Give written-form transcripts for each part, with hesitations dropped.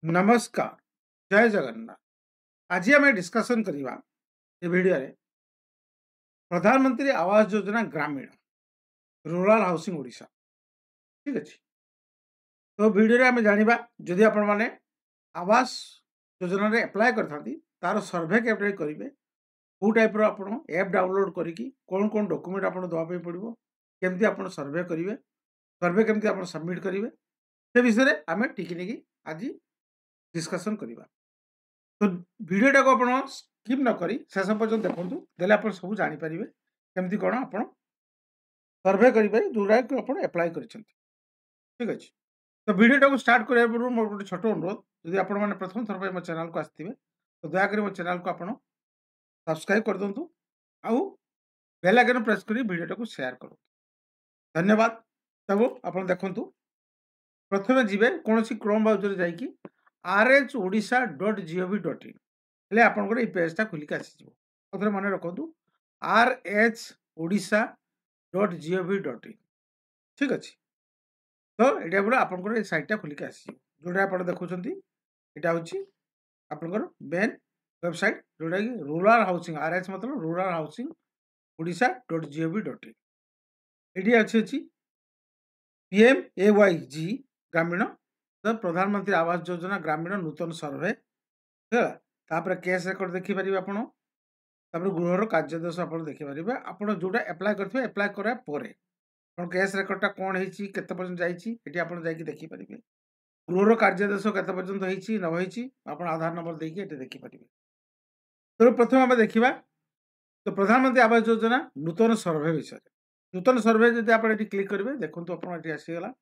नमस्कार जय जगन्नाथ। आज आम डिस्कसन करवा ए भिडियो रे प्रधानमंत्री आवास योजना ग्रामीण रूरल हाउसिंग ओडिशा। ठीक अच्छे तो भिडियो रे आम जानिबा जदि आपण माने आवास योजना रे अप्लाई करथांती तार सर्वे केबे करिवे को टाइप रो आपण ऐप डाउनलोड करिकी कोन कोन डॉक्यूमेंट आपण दवा पे पड़िबो केमती आपण सर्वे करिवे सर्वे केमती आपण सबमिट करिवे से विषय रे आमे टिकिनिकी आज डिस्कसन करवा। तो भिडियोटा को आप स्किप न करी शेष पर्यटन देखूँ देले आप सब जापर केमती कौन आप सर्वे करेंगे जोड़ा आप एप्लाय कर। ठीक अच्छे तो भिडियोटा को स्टार्ट करने पूर्व मोर गोटे छोट अनुरोध जदि आप प्रथम थर मो चैनल को आसते तो दयाकोरी मो चैनल को आप सब्सक्राइब कर दिंतु आउ बेल आइकन प्रेस कर भिडियोटा को शेयर करूँ। धन्यवाद। तब आप देखु प्रथम जीवे कौन क्रोम ब्राउजर जाकि rhodisha.gov.in हेले आपनकर ए पेजटा खुलिक आसीजिवो। अथरे मन रखंतु rhodisha.gov.in। ठीक अछि तो एटा पूरा आपनकर ए साइटटा खुलिक आसीजिवो जोडा आपण देखुछंती एटा होछि आपनकर मेन वेबसाइट जोडा कि रूरल हाउसिंग RH मतलब रूरल हाउसिंग odisha.gov.in। एटी अछि PMAYG ग्रामीण प्रधानमंत्री आवास योजना ग्रामीण नूतन सर्वे तापर केस रेकर्ड देखिपारे आप गृहर कार्यदेश आप देखिपारे आप जोटा एप्लाय करते एप्लाय करा केस रेकर्डटा कौन होती जाइए आप देखिपारे गृहर कार्यदेश केत पर्यंत होती न होती आप आधार नंबर देखिए देखिपारे। तो प्रथम आम देखा तो प्रधानमंत्री आवास योजना नूतन सर्वे विषय नूतन सर्वे जब आप क्लिक करेंगे देखो आप आसीगला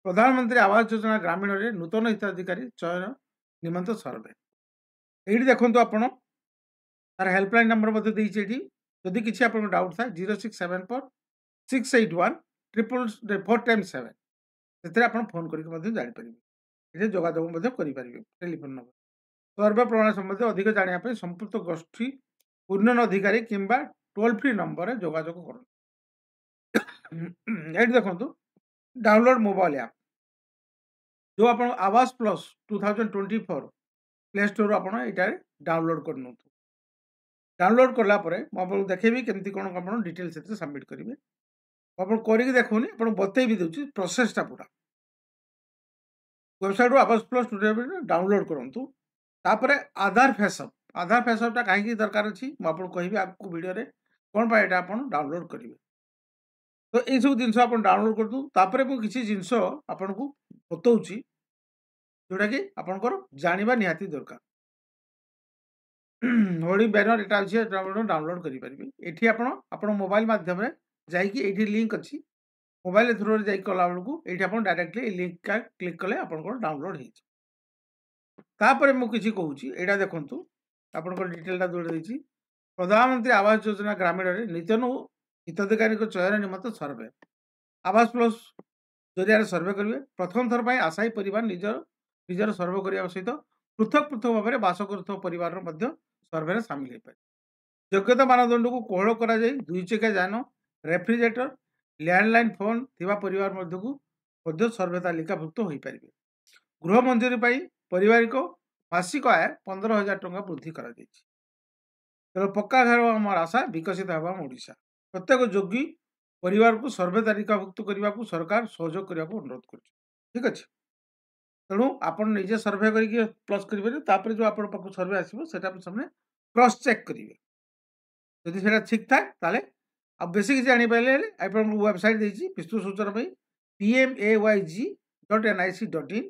प्रधानमंत्री आवास योजना ग्रामीण रे नूतन हिताधिकारी चयन निमंत सर्वे ये देखो आप हेल्पलाइन नंबर जदि किसी आप डाउट था 0674681477 से फोन करके जापर जोगाजोग करेंगे टेलीफोन नंबर सर्वे प्रणाली संबंधी अधिक जानापी संपुक्त गोष्ठी उन्नयन अधिकारी किंबा टोल फ्री नंबर जोगाजोग कर। देखो डाउनलोड मोबाइल ऐप जो आप आवास प्लस 2024 प्ले स्टोर आप डाउनलोड कर डाउनलोड कलापर मुझे देखेबी केमती कौन आप डिटेल्स सबमिट करेंगे आप करके देखोनी आप बतई भी दूसरी प्रोसेसटा पूरा वेबसाइट आवास प्लस डाउनलोड करूँ। तापर आधार फेसअपटा कहीं दरकार अच्छी मुझे कहि आपको वीडियो रे कौन पाए आप डाउनलोड करेंगे। तो ये सब जिन आप डाउनलोड कर दूपर मुझे किसी जिनस आपन को बताऊँगी जोटा कि आपंकर जाना निहाती दरकार होर्डिंग बैनर एटा अच्छे डाउनलोड करेंगे ये आप मोबाइल मध्यम जाइए लिंक अच्छी मोबाइल थ्रू जा कला बेलू ये डायरेक्टली लिंक का क्लिक कले आप डाउनलोड होपर मुझे कहूँ यहाँ देखूँ आप डिटेलटा जोड़े प्रधानमंत्री आवास योजना ग्रामीण नूतन हिताधिकारी चयन निमंत सर्वे आवास प्लस जरिया सर्वे करेंगे प्रथम थर पर आशायी परिवार निजर सर्वे करने सहित पृथक पृथक भाव में बास कर सर्वे सामिल हो पाए। योग्यता मानदंड को कोहल कर 2 चकिया यान रेफ्रिजरेटर लैंडलाइन फोन थिबा परिवार मध्य सर्वे तालिकाभुक्त हो पारे। गृह मंजूरी पारिवारिक मासिक आय 15,000 टंका वृद्धि कर पक्का घर आम आशा विकसित होगा ओडिशा प्रत्येक योगी परिवार को सर्वे तालिकाभुक्त करने को सरकार सहयोग करने को अनुरोध कर। ठीक अच्छे तेणु आपड़ निजे सर्वे करके प्लस करेंगे जो आप सर्वे आसो से क्रॉस चेक करेंगे जदि से ठीक थाए अब बेसी किसी जापारे आप वेबसाइट देती विस्तृत सूचना PMAYG.nic.in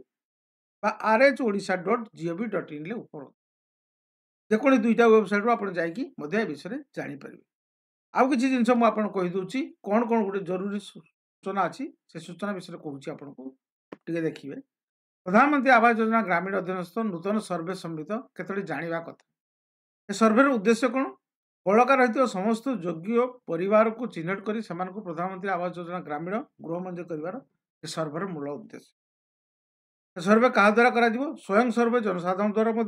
RHODISHA.gov.in ऊपर जेको दुईटा वेबसाइट आप विषय जापर। आउ किसी जिन मुझे कहीदे कौन कौन गोटे जरूरी सूचना अच्छी से सूचना विषय कहूँ आपको देखिए प्रधानमंत्री आवास योजना ग्रामीण अधीनस्थ नूतन सर्वे सम्मिलित केतोटी जाना कथा ए सर्वे उद्देश्य कौन बड़का रही समस्त योग्य परिवार को चिन्हट कर प्रधानमंत्री आवास योजना ग्रामीण गृह मंजूर कर सर्वर मूल उद्देश्य। सर्वे क्या द्वारा कर स्वयं सर्वे जनसाधारण द्वारा हो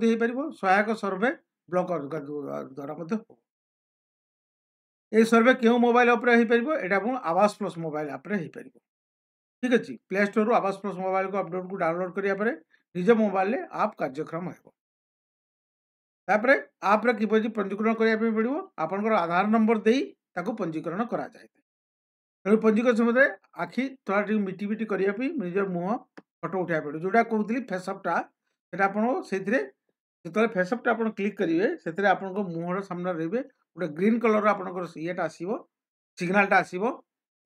सहायक सर्वे ब्लॉक द्वारा ये सर्वे क्यों मोबाइल आप आवास प्लस मोबाइल आप ठीक अच्छे प्ले स्टोर आवास प्लस मोबाइल को अपडेट को डाउनलोड करिया निज मोबाइल आप कार्यक्रम होपर आप्रे किपर पंजीकरण करने पड़ो आपंकर आधार नंबर दे पंजीकरण कराए तेणु पंजीकरण समय आखि थोड़ा मिटी मिटी करने निज मुह फटो उठा पड़ो जोटा कहते फेसअपटा से जो फेसअपटा आप क्लिक करेंगे से आप मुहर सामने रही गोटे ग्रीन कलर आपंकर येटा आसो सिग्नालटा आसो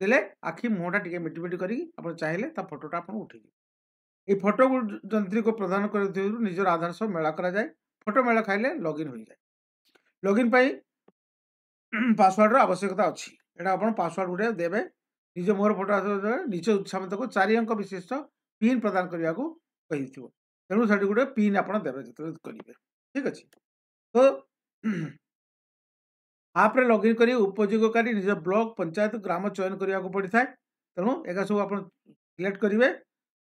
देले आखि मुहटा टी मिटी मिटी कर चाहिए फटोटा आप उठे ये फटो जंत्री को प्रदान कर निजर आधार सह मेला कराए फटो मेला खाइले लॉगिन हो जाए लॉगिन पासवर्ड आवश्यकता अच्छी एटा आप पासवर्ड गुटे देवे निज मोहर फटो निज समेत को 4 अंक विशिष्ट पिन प्रदान करने को तेणु से गोटे पिन आप देवे जो करेंगे ठीक अच्छे तो आप्रे लॉगिन कर उपयोगकारी निज ब्लॉक पंचायत ग्राम चयन करने को पड़ता है तेणु एक सब आप सिलेक्ट करेंगे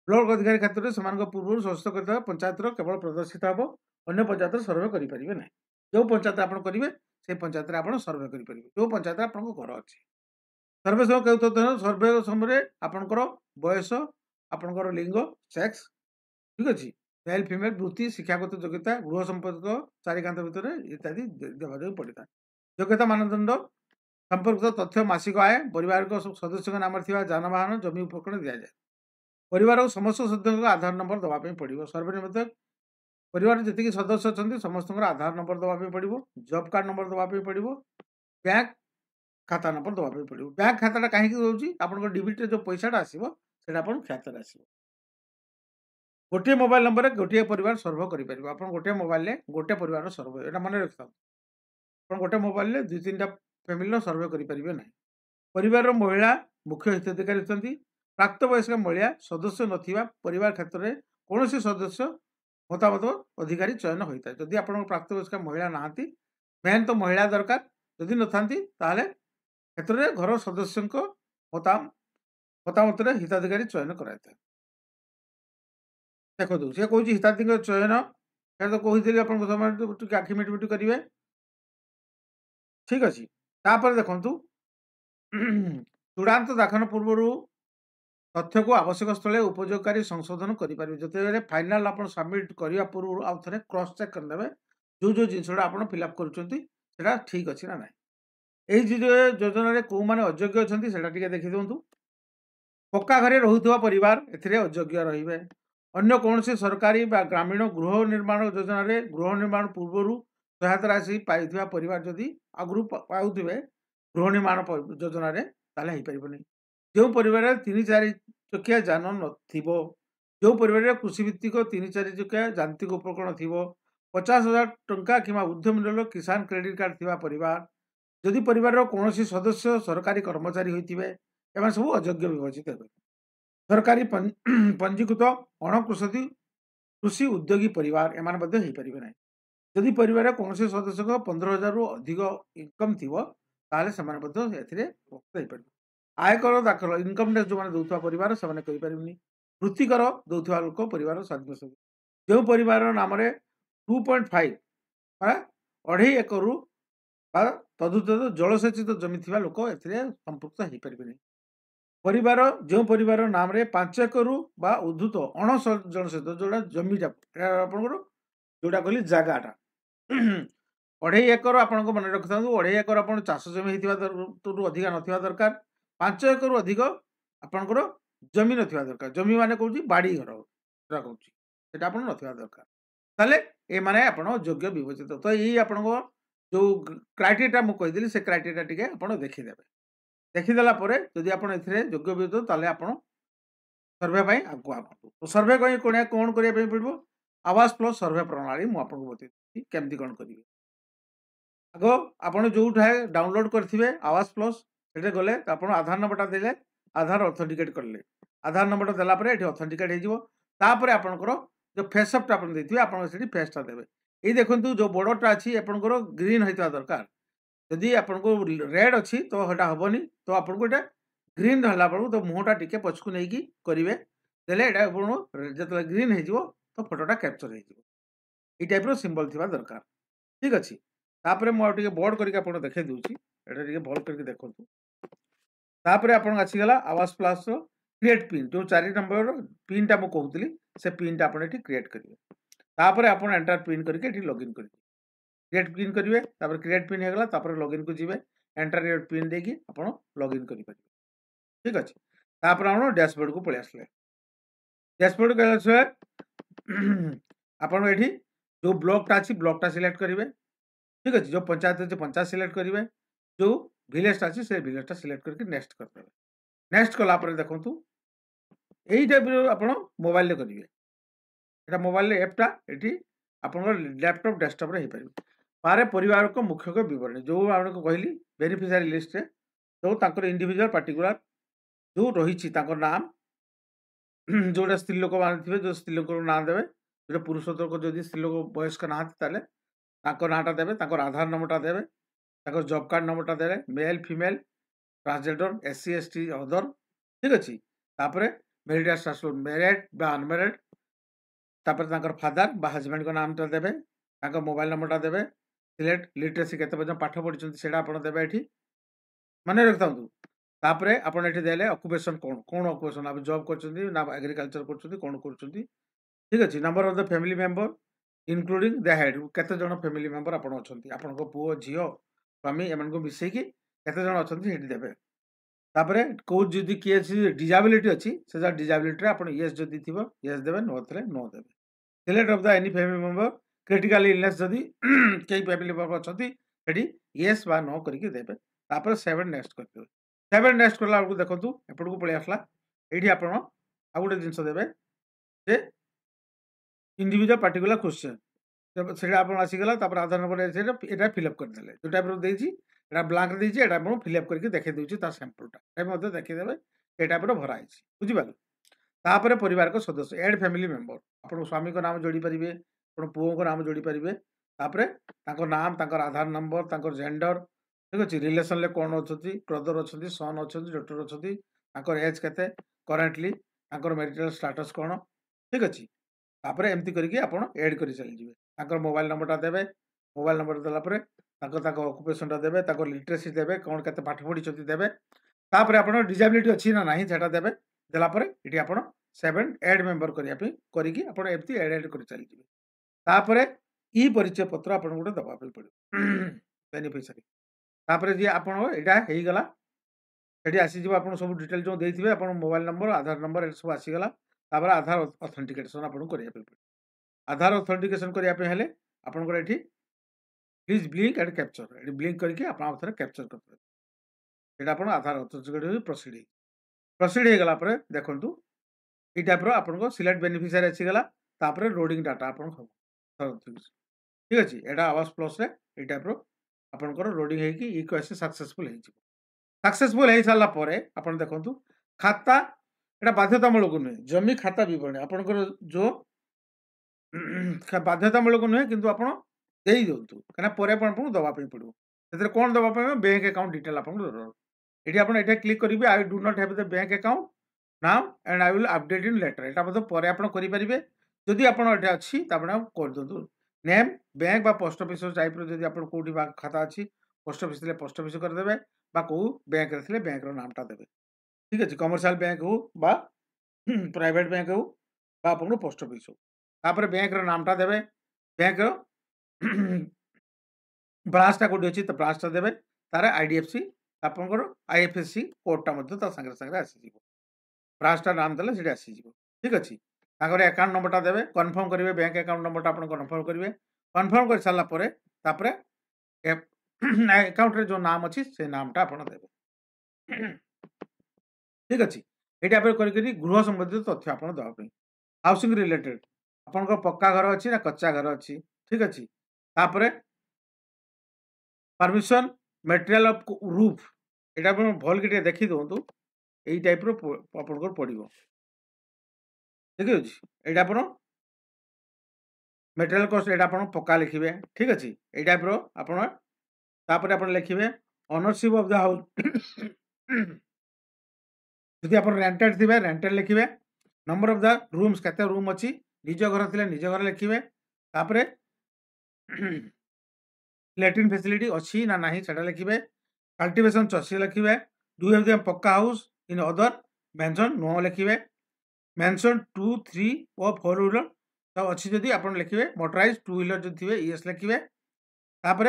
ब्लॉक अधिकारी क्षेत्र में पूर्व सशक्त कर पंचायत केवल प्रदर्शित हम अन्य पंचायत सर्वे करेंगे ना जो पंचायत आप करेंगे से पंचायत आप सर्वे करेंगे जो पंचायत आप घर अच्छे सर्वे समय कहते सर्वे समय आपंकर बयस आपंकर लिंग सेक्स ठीक अच्छे मेल फिमेल वृत्ति शिक्षागत योग्यता गृह संपर्क चारिकांत भितर इत्यादि देवादेवी पड़ता है योग्यता मानदंड संपर्कित तथ्य मासिक आय परिवार सदस्य नाम जानवाहन जमी उपकरण दि जाए परिवार समस्त सदस्य आधार नंबर दवाई पड़ो सर्वे निमित्त परिवार जी सदस्य अच्छा समस्त आधार नंबर दवाई पड़ो जॉब कार्ड नंबर दवाई पड़ो बैंक खाता नंबर दवाई पड़ो बैंक खाताटा कहीं रोचे आप डिबिट जो पैसाटा आसो खाता आसो गोटे मोबाइल नंबर गोटे परिवार सर्व कर आप गोटे मोबाइल गोटे परिवार सर्व यहाँ मन रखता आप गोटे मोबाइल 2-3टा फैमिली सर्वे करेंगे ना परिवार महिला मुख्य हिताधिकारी होती प्राप्त वयस्क महिला सदस्य नथिबा परिवार क्षेत्र में कौन सदस्य मतामत अधिकारी चयन होता है जदि आप प्राप्त वयस्क महिला नहांती मेन तो महिला दरकार जदि न था क्षेत्र में घर सदस्य मतामत हिताधिकारी चयन कराए देखो सी कौन हिताधिकारी चयन तो कहते आप आखि मिटमिट करेंगे ठीक अच्छे तापर देखु चूड़ांत दाखन पूर्व तथ्य को आवश्यक स्थल उपयोगकारी संशोधन करेंगे जो फाइनाल आप सबमिट करने पूर्व आउ थे क्रॉस चेक करदे जो जो जिनसा आप फिलअप कर ठीक अच्छे ना ना यही योजन कौ मैंने अयोग्य अच्छा देखी दिंतु पक्का घरे रोहुवा परिवार अयोग्य रे अन्य कौन सरकारी ग्रामीण गृह निर्माण योजन गृह निर्माण पूर्व सहायता राशि पाई परिवार जदि आगु पाऊे गृह निर्माण योजन हो पारनी जो परिवार 3-4 चकिया जान नथिबो जो परिवार कृषिभित्तिक 3-4 चकिया यांत्रिक उपकरण थी 50,000 टंका कि ऊर्ध्व मूल्य किसान क्रेडिट कार्ड थिबा परिवार जदि परिवार कौन सदस्य सरकारी कर्मचारी होते सब अयोग्य विभाजित हे सरकारी पंजीकृत अणकृषि कृषि उद्योगी परिवार एम हो पारे ना जदि परिवार कौन सदस्य 15,000 रु अधिक इनकम थी से आयकर दाखल इनकम टैक्स जो मैंने दौरा परिवार से वृत्तिकर दौरा लोक परिवार सदस्य जो परिवार नाम 2.5 2.5 एकर तदुत जलसेचित जमी थी लोक संपृक्त हो पारे परिवार जो परिवार नाम 5 एकर उद्धृत अण जलसेचित जोड़ा जमीटा जोड़ा कहली जगाटा 2.5 एकर आप मन रखता 2.5 एकर आप चाष जमी अधिक ना दरकार 5 एकर अधिक आपंकर जमी ना दरकार जमी मान कौन बाड़ी घर कहूँ आप ना दरकार ताले ये माने आपण योग्य विभजित तो यही आपण जो क्राइटेरिया मुझे कहीदी से क्राइटेरिया टी आप देखीदेला जदि आप योग्य विभजित ताले आप सर्वे आगु आगु तो सर्वे कौन करने पड़ो आवास प्लस सर्वे प्रणाली मुझे बतई केमती कौन करेंगे आग आप जो डाउनलोड करेंगे आवास प्लस से गले आप आधार नंबरटा देले आधार ऑथेंटिकेट करले आधार नंबरटा देला ये ऑथेंटिकेट होपर आपंकर जो फेसअपटा आप देते आप फेसटा देवे ये देखो जो बॉर्डरटा अच्छी आपंकर ग्रीन होता दरकार जदि आपको रेड अच्छी तो यहाँ हेनी तो आपको ये ग्रीन है तो मुहटा टी पछकू नहीं करेंगे देले जो ग्रीन हो तो फोटोटा कैप्चर हो टाइप सिंबल थी दरकार ठीक अच्छे तापर मुझे बोर्ड करके देखे दूसरी भल करके देखो तापर आप आसीगला आवास प्लस क्रिएट पिन जो 4 नंबर पिनटा मु कहूली से पिनटा आप क्रिएट करेंगे तापर आप एंटर पिन करके लॉगिन करेंगे क्रिएट पिन करेंगे तापर क्रिएट पिन होगा तापर लॉगिन को जी एंटर योर पिन देकी आप लॉगिन करेंगे ठीक अच्छे तापर आप डैशबोर्ड को पलि आसले डैशबोर्ड को आपन ये जो ब्लॉकटा अच्छी ब्लॉकटा सिलेक्ट करेंगे ठीक अच्छे जो पंचायत अच्छे पंचायत सिलेक्ट करेंगे जो विलेजटा अच्छी से विलेजटा सिलेक्ट करके नेक्स्ट करदे नेक्स्ट कलापर देखूँ यही टाइप आप मोबाइल करेंगे यहाँ मोबाइल एपटा ये आप लैपटॉप डेस्कटॉप हो पारे पारे परिवार को मुख्य विवरणी जो आपको कहली बेनिफिशियरी लिस्ट जो इंडिविजुअल पार्टिकुलर जो रही नाम जोटा स्त्री लोक थे जो स्त्री लोक ना देवे जो पुरुष लोक जो स्त्री लोक वयस्क ना नाटा देवे आधार नंबरटा देवे जॉब कार्ड नंबरटा देवे male female transgender SC ST other ठीक अच्छे मेरिड स्टेटस मैरिड बा अनमेरिड फादर बा हजबैंड को नामटा देवे मोबाइल नंबरटा देवे सिलेक्ट लिटरेसी केते पर्यंत पाठ पढ़ी से आप देवे ये मन रखता तापर आपड़ ये देले ऑक्युपेशन कौन कौन ऑक्युपेशन आप जॉब कर एग्रीकल्चर कर कौन कर ठीक अच्छे number of the family member including the head केते जन फैमिली मेंबर आप आपण पुओ झील स्वामी एम मिसेकी केते जन अच्छा ये देवे तापर कौ जी किए डिजाबिलिटी अच्छी से डिजाबिलिटी आप येस जदि थी येस देवे नो थे नो देवे select of the any family member critical illness जदि कई फैमिली मेंबर अच्छा येस बा नो करके देवे तापर 7 नेक्स्ट करदेवे 7 नेक्स्ट कला देखो एपट को पलि आसला ये आप गोटे जिनस देवे जे इंडिविजुअल पार्टिकुलर क्वेश्चन से आसीगला आधार नंबर ये फिलअप करदे जो टाइप देती ब्लांक देती है फिलअप करके देखी दूसरी सैंपलटा देखीदे ये टाइप भराई बुझीपारे तापर परिवार को सदस्य एड फैमिली मेंबर आप स्वामी को नाम जोड़ी पारे आप पुओ को नाम जोड़ी पारे तापर नाम आधार नंबर जेंडर ठीक अच्छे रिलेसन कौन अच्छा ब्रदर अच्छा सन अच्छा डॉटर अच्छा एज के करेन्टली मैरिटल स्टेटस कौन ठीक अच्छे तापर एमती करके आप एड कर चली मोबाइल नंबरटा देवे मोबाइल नंबर देलापर ऑक्युपेशनटा देवे लिटरेसी देवे कौन के पाठ पढ़ी देवे तापर आप डिजाबिलिटी अच्छी ना ना से देवे देलापर ये आप 7 एड मेंबर करके आप एमती एड कर चली तापर ई परिचय पत्र आप गोटे दबा पड़ो बेनिफिशियरी तापर जी आप यहाँ गला ये आसीज आप सब डिटेल जो देते आप मोबाइल नंबर आधार नंबर सब आसीगला तापर आधार ऑथेंटिकेशन आपको करने पड़े आधार ऑथेंटिकेशन करने आपंकर ये प्लीज ब्लिंक एंड कैप्चर ये ब्लिंक करके आप कैप्चर करते आप आधार ऑथेंटिकेशन प्रोसीड हो गला देखूँ ये टाइप आप सिलेक्ट बेनिफिशियरी आसीगला तापर लोडिंग डाटा आप ठीक अच्छे यहाँ आवास प्लस ये टाइप आपंकर लोडिंग होगी इक्वेसी सक्सेसफुल सक्सेसफुल हो सारापर आप देखूँ खाता यहाँ बाध्यतामूलक नुहे जमी खाता बरणी आपंकर जो बाध्यतामूलक नुहे कि आप दिंतु कहीं दवाई पड़ो से कौन दवाई बैंक अकाउंट डिटेल आपको ये आप क्लिक करेंगे I do not have the bank account now and I will update in letter यहाँ पर आप करेंगे जदि आप अच्छी कर दिंतु name bank post office type जब आप कौटी खाता अच्छी पोस्ट ऑफिस पोस्ट ऑफिस करदे कौ बैंक रे बैंक नामटा देवे ठीक अच्छे कमर्शियल बैंक हो प्राइवेट बैंक हो आप पोस्ट ऑफिस हो तापर बैंक नामटा देवे बैंक ब्रांचटा कौटी अच्छी तो ब्रांचटा देवे तार आईडीएफसी आपंकर आईएफएससी कोडटा सागे आसीज ब्रांचटा नाम देले से आसीज ठीक अच्छे अकाउंट नंबरटा देवे कन्फर्म करेंगे बैंक अकाउंट नंबरटा आप कन्फर्म करेंगे कन्फर्म कर सारापर अकाउंट रे जो नाम अच्छी से नामटा आप देवे ठीक अच्छे ये करके गृह संबंधित तथ्य आप देवाई हाउसिंग रिलेटेड आपंकर पक्का घर अच्छी ना कच्चा घर अच्छी ठीक अच्छे तापर परमिशन मटेरियल ऑफ रूफ यहाँ भल के देखी दिखाँ यही टाइप आपंकर पड़ो ठीक अच्छे ये मटेरियल कस्ट ये पक्का लिखे ठीक अच्छे ये टाइप आप लिखे ओनरशिप ऑफ द हाउस जदि आप रेंटेड थे रेंटेड लिखे नंबर ऑफ द रूम्स केते रूम अच्छी निज घर थे निज घर लिखे तापर लैट्रिन फैसिलिटी अच्छी ना ना से लिखे कल्टिवेशन चषी लिखे do have the pucca house in other mention no लिखिए मेंशन 2 3 और 4 व्हीलर तो अच्छी जदि आपण लिखिए मोटराइज 2 व्हीलर जो थे यस लिखिए तापर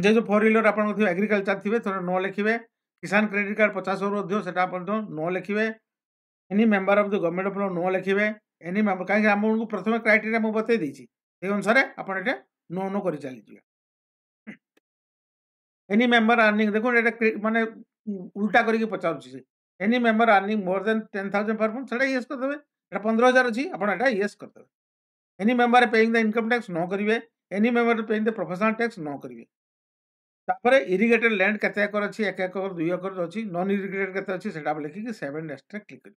जे जो 4 व्हीलर आपण थे एग्रीकल्चर थे तो नो लिखिए किसान क्रेडिट कार्ड 50 अधिक सेटा आपण नो लिखिए any member of the government of no लिखिए एनी मेंबर कहीं आमको प्रथम क्राइटेरिया मुझे बतई देछि से अनुसार आपण एटा नो नो कर चली जिवे एनी मेंबर अर्निंग देखो एटा माने उल्टा करके पचाउछि से any member earning more than 10,000 per month सेटा यस कर देबे एटा 15,000 अछि आपण एटा यस कर देबे any member paying the income tax no करिवे any member paying the professional tax no करिवे तापरे इरिगेटेड लैंड केते एकर अछि 1 एकर 2 एकर अछि नॉन इरिगेटेड केते अछि सेटा लिखि कि 7 नेक्स्ट रे क्लिक करिवे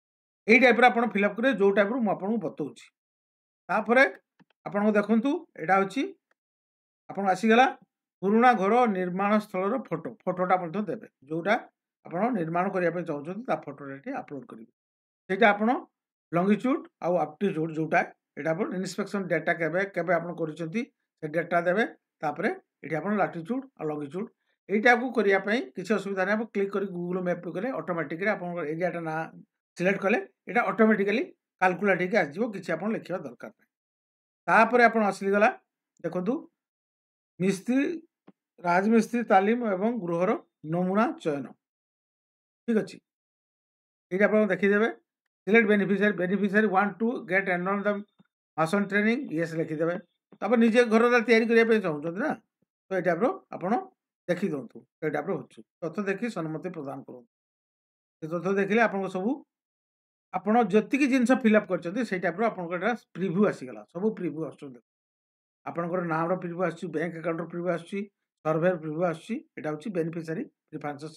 एई टाइप रे आपण फिल अप करिवे जो टाइप रो म आपन बतौछि तापरे आपण देखंतु एटा अछि आपण आसी गेला पुराना घर निर्माण स्थल फोटो फोटोटा देवे जोटा आप निर्माण करने चाहते फोटोटा अपलोड करेंगे से आप लंगिट्यूड आउ एप्टीट्यूड जोटा यहाँ इन्स्पेक्शन डेटा केबे आप डेटा देवे ये आप लाटिट्यूड और लंगिट्यूड यहीटा को करने किसी असुविधा नहीं आप क्लिक कर गूगल मैप कले ऑटोमेटिकली आप एरियाटा ना सिलेक्ट कले यहाँ ऑटोमेटिकली कैलकुलेट आसो किसी आप लिखा दरकार तापर आप आसलीगला देखु मिस्त्री राजमिस्त्री तालीम एवं गृहर नमूना चयन ठीक अच्छे ये आप देखीदे select beneficiary beneficiary want to get enrol the mason training yes लिखिदेवे तापर निजे घर करने चाहते ना तो ये टाइप आप देखी दिंतु ये टाइप हो तथ्य देखी सम्मति प्रदान करूँ तथ्य देखिले आप सब आपड़ जी जिनस फिलअप कर टाइप आप प्रिव्यू आसीगला सब प्रिव्यू आस आपंकर नाम प्रिव्यू आस बैंक अकाउंट प्रिव्यू आस सर्वे प्रिव्यू आसा बेनिफिशियरी प्रिफरेंसेस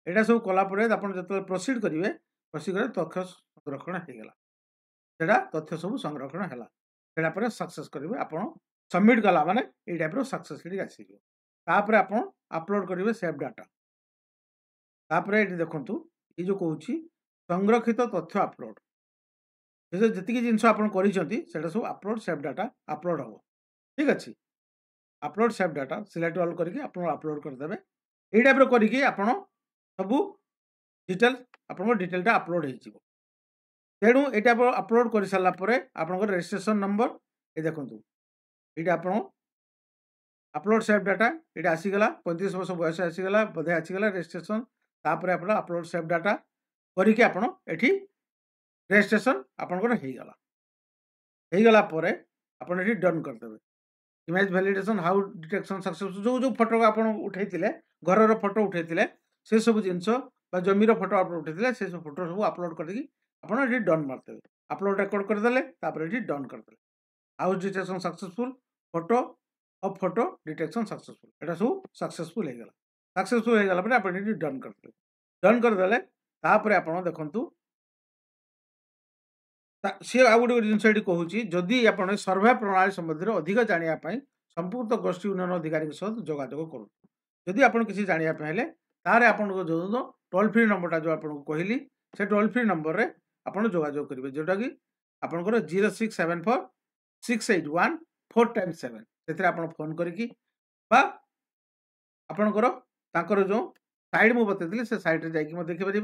यहाँ सब कलापर आप जो प्रोसीड करेंगे प्रोसीड कर तथ्य संरक्षण होगा सेटा तथ्य सब संरक्षण है सक्सेस करेंगे आप सबमिट कला माने ये टाइप सक्सेसफुली आसपर आप अपलोड करेंगे सेव डाटा तापर ये देखु ये जो कौन संरक्षित तथ्य अपलोड जी जिन आप सब अपलोड सेव डाटा अपलोड हम ठीक अच्छे upload save data select all करके आप अपलोड करदे ये टाइप करके आप सब डिटेल आप डिटेलटा अपलोड हो तेणु ये अपलोड कर सारापर आप रजिस्ट्रेशन नंबर ये देखो ये आप अपलोड सेव डाटा ये आसीगला 35 वर्ष बयस आसीगला बोधे आसीगला रजिस्ट्रेशन तापर आप अपलोड सेव डाटा करके आप रजिस्ट्रेशन आपंकर होगला आप डन करदे image validation how detection successful जो जो फोटो आप उठे घर फोटो उठे से सब जिनस जमीर फोटो आप उठे से सब फोटो सब अपलोड करके आप डन मारदेवे अपलोड रेकर्ड करदे ये डन करदे हाउस डिटेक्शन सक्सेसफुल फोटो और फोटो डिटेक्शन सक्सेसफुल यहाँ सब सक्सेसफुल होगा सक्सेसफुल होगा आप डन करदे आप देखु सी आ गोटे जिन कहूँ जदि आप सर्वे प्रणाली संबंधी अधिक जानापी संपूर्ण गोष्ठी उन्नयन अधिकारी सहित जोगाजोग करूँ जदि आप किसी जानापी तार आप जो टोल फ्री नंबरटा जो आपको कहली से टोल फ्री नंबर में आप जोगाजोग करेंगे जोटा कि आपंकर 06746814x7 से आप फोन करके आपंकर जो साइड मुझे बतई से सैड्रे जाकि देखिपारे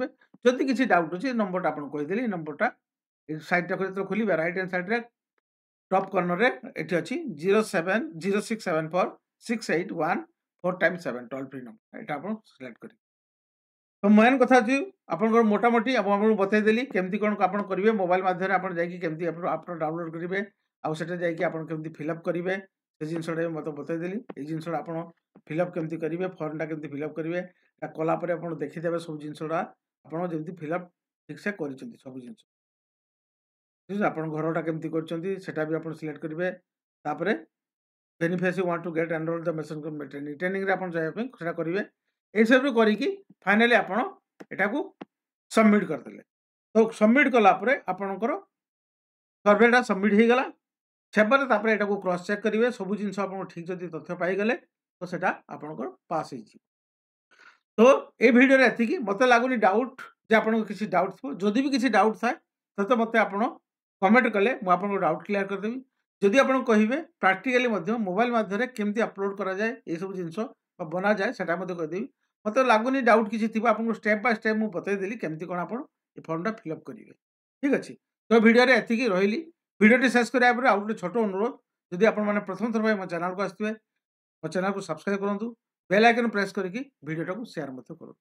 जदि किसी डाउट अच्छे नंबरटा आपको कहीदेली नंबरटा साइडटा जो खोल right hand side top corner रे एटी अच्छी 06746814x7 टोल फ्री नंबर यहाँ आप सिलेक्ट करेंगे तो मेन कथा अच्छी आप मोटामोटी आपको बतईदेली केमती कौन आप करेंगे मोबाइल माध्यम आप केमती आप डाउनलोड करेंगे आउटा जाकि फिलअप करेंगे से जिनसा मत बतईदेली ये जिनसा आप फिलअप केमती करेंगे फर्मटा केमती फिलअप करेंगे कलापर आप देखीदे सब जिनसा आप फिलअप ठीक से कर सब जिन आप घरटा केमती करटा भी आप सिलेक्ट करेंगे तापर beneficiary want to get enrol the mason training training आप जावाई करेंगे ये सब करके फाइनाली आप सबमिट करदे तो सबमिट कलापर आपणकर सर्वेटा सबमिट होगला सेपर यहाँ को क्रॉस चेक करेंगे सब जिन ठीक जब तथ्य पाईगले तो सेटा आपणकर पास हो ये भिडियो एति मत लगुनि डाउट जे आप किसी डाउट थो जदि भी किसी डाउट थाए तो मत आप कमेंट कले मुझे डाउट क्लियर करदेवी जदि आप कहे प्राक्टिकली मोबाइल माध्यम केमती अपलोड करा जाए ये सब जिनस बना जाए सेटा कहीदेवी मत लगुनि डाउट किसी थी आपको स्टेप बाय स्टेप मुझे बतईदेली केमती कौन आप ये फॉर्मटा फिलअप करेंगे। ठीक अच्छे तो भिडियो एतिकी रही भिडियो शेष कराया आउ गोटे छोट अनुरोध जदि आपने प्रथम थर मो चैनल को आसुए मो चैनल को सब्सक्राइब करूँ बेल आइकन प्रेस करके भिडियो को शेयर करूँ।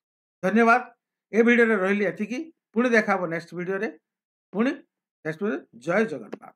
धन्यवाद ए भिडियो रही एतिकी पुणी देखा नेक्स्ट भिडियो पुणी नेक्स्ट भिडियो जय जगन्नाथ।